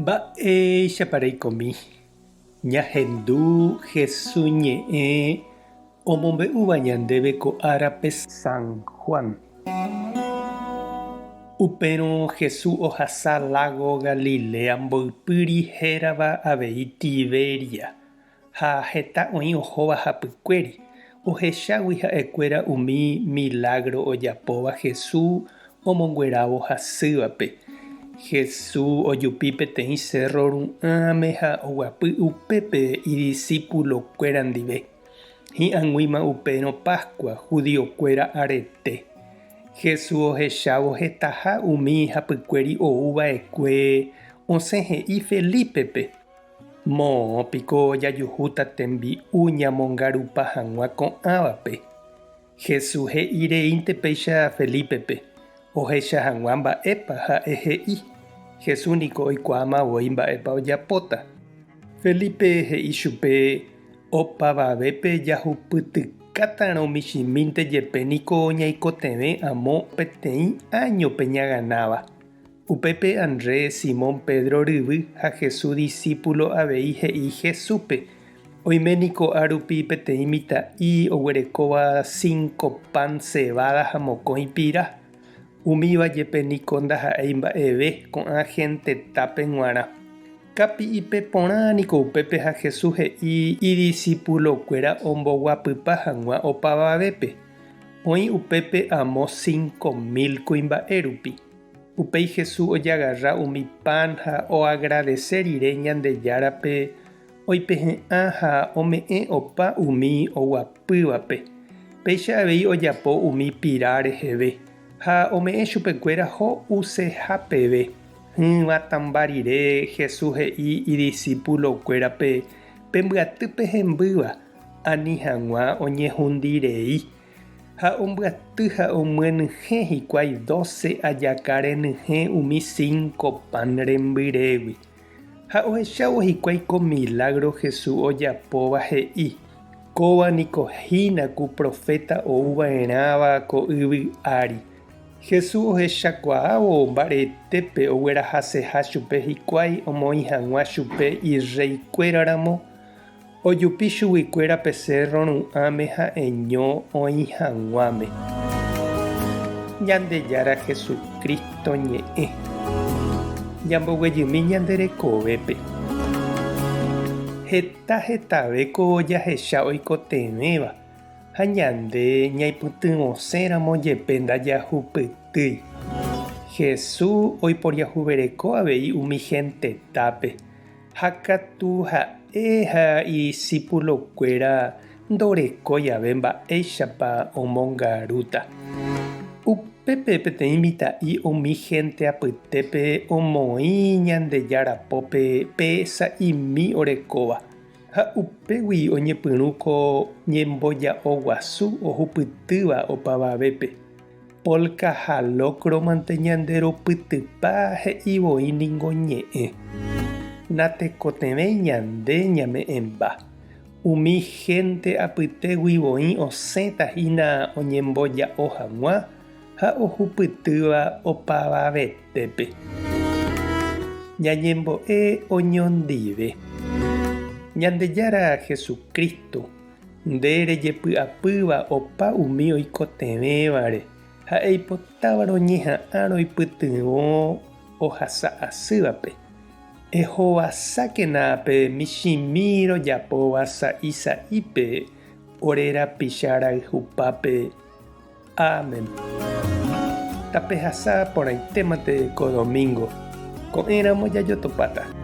Mba'éichapareikomi ñahendu Jesús ñe'ẽ omombe'úva ñandéve ko árape San Juan. Upérõ Jesús ohasa lago Galilea mboypýri hérava avei Tiberia ha heta oĩ ohóva hapykuéri. Ohechágui ha'ekuéra umi milagro ojapóva Jesús omonguerávo hasývape. Jesús ojupi peteĩ cerro ru'ãme ha oguapy upépe idiscípulokuéra ndive. Hi'ãngúima upérõ Pascua judiokuéra arete. Jesús ohechávo hetaha umi hapykuéri ouva'ekue osẽ he'i Felipepe. Moõpiko jajuhúta tembi'u ñamongarupa hag̃ua ko'ãvape. Jesús he'ireínte péicha Felipepe. Ohecha hag̃ua mba'épa ha'e he'i. Jesús niko oikuaamavoi mba'épa ojapóta. Felipe he'i chupe opavavépe jahupytykáta'arõ michĩmínte jepe niko ñaikotevẽ amo peteĩ añope ñaganáva. Upépe Andrés, Simón Pedro ryvy ha Jesús discípulo avei he'i Jesúspe. Oiméniko árupi peteĩ mitã'i oguerekóva 5 pan cebada ha mokõi pira. Umíva jepe niko ndaha'éi mba'eve ko'ã gentetápe g̃uarã. Kapi'ipe porã niko upépe ha Jesús he'i idiscípulokuéra omboguapýpa hag̃ua opavavépe. Oĩ upépe amo 5.000 kuimba'érupi. Upéi Jesús ojagarra umi pan ha oagradecer rire Ñandejárape oipehe'ã ha ome'ẽ opa umi oguapývape. Péicha avei ojapo umi pira reheve ha ome'ẽ chupekuéra ho'useha peve. Hỹvatãmba rire Jesús he'i idiscípulokuérape pembyatý pehembýva ani hag̃ua oñehũndirei. Ha ombyaty ha omyenyhẽ hikuái 12 ajaka renyhẽ umi 5 pan rembyrégui. Ha ohechávo hikuái ko milagro Jesús ojapóva he'i. Kóva niko hína ku profeta ouva'erãva ko yvy ári. Jesús ohechakuaávo mbaretépe oguerahaseha chupe hikuái omoĩ hag̃ua chupe ireikuéraramo. Ojupi chuguikuérape cerro ru'ãme ha eñó oĩ hag̃uáme. Ñandejára Jesucristo ñe'ẽ. Ñamboguejymi ñanderekovépe. Heta hetaveko jahecha oikotevẽva ha ñande ñaipytyvosẽramo jepe ndajahupytýi. Jesús oiporiahuvereko avei umi gentetápe. Ha katu ha'e ha idiscípulokuéra ndoreko jave mba'éichapa omongarúta. Upépe peteĩ mitã'i umi gente apytépe omoĩ Ñandejárapópe pe sa'imi orekóva. Ha upégui oñepyrũ ko ñemboja'o guasu ohupytýva opavavépe. Polka ha locromante ñanderopytypa he'ivoi niko ñe'ẽ. Natekotevẽi ñande ñame'ẽmba. Umi gente apytéguivoi osẽtahína oñemboja'o hag̃ua ha ohupytýva opavavetépe. Ñañembo'e oñondive. Ñandejára Jesucristo nde rejepy'apýva opa umi oikotevẽvare ha eipotáva roñeha'ã roipytyvõ ohasa asývape. Ehovasákena pe michĩmi rojapóva sa'i sa'ípe ore rapicha rayhupápe. Amén. Tapehasa porãitémante ko domingo. Ko'ẽramo jajotopáta.